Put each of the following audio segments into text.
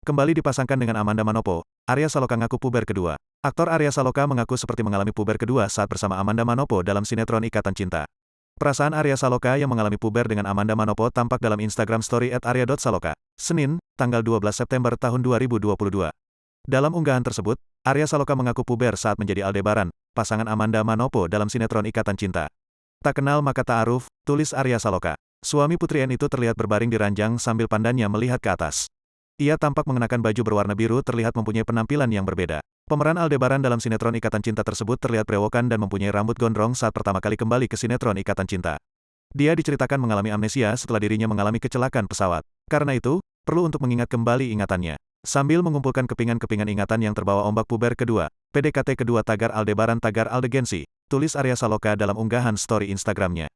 Kembali dipasangkan dengan Amanda Manopo, Arya Saloka ngaku puber kedua. Aktor Arya Saloka mengaku seperti mengalami puber kedua saat bersama Amanda Manopo dalam sinetron Ikatan Cinta. Perasaan Arya Saloka yang mengalami puber dengan Amanda Manopo tampak dalam Instagram story @arya.saloka, Senin, tanggal 12 September tahun 2022. Dalam unggahan tersebut, Arya Saloka mengaku puber saat menjadi Aldebaran, pasangan Amanda Manopo dalam sinetron Ikatan Cinta. Tak kenal maka ta'aruf, tulis Arya Saloka. Suami Putri N itu terlihat berbaring di ranjang sambil pandannya melihat ke atas. Ia tampak mengenakan baju berwarna biru terlihat mempunyai penampilan yang berbeda. Pemeran Aldebaran dalam sinetron Ikatan Cinta tersebut terlihat berewokan dan mempunyai rambut gondrong saat pertama kali kembali ke sinetron Ikatan Cinta. Dia diceritakan mengalami amnesia setelah dirinya mengalami kecelakaan pesawat. Karena itu, perlu untuk mengingat kembali ingatannya. Sambil mengumpulkan kepingan-kepingan ingatan yang terbawa ombak puber kedua, PDKT kedua tagar Aldebaran tagar Aldegensi, tulis Arya Saloka dalam unggahan story Instagramnya.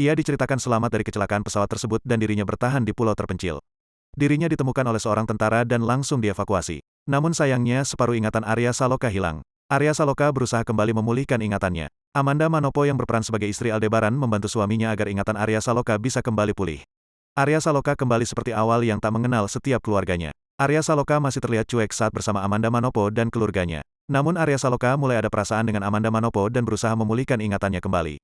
Ia diceritakan selamat dari kecelakaan pesawat tersebut dan dirinya bertahan di pulau terpencil. Dirinya ditemukan oleh seorang tentara dan langsung dievakuasi. Namun sayangnya separuh ingatan Arya Saloka hilang. Arya Saloka berusaha kembali memulihkan ingatannya. Amanda Manopo yang berperan sebagai istri Aldebaran membantu suaminya agar ingatan Arya Saloka bisa kembali pulih. Arya Saloka kembali seperti awal yang tak mengenal setiap keluarganya. Arya Saloka masih terlihat cuek saat bersama Amanda Manopo dan keluarganya. Namun Arya Saloka mulai ada perasaan dengan Amanda Manopo dan berusaha memulihkan ingatannya kembali.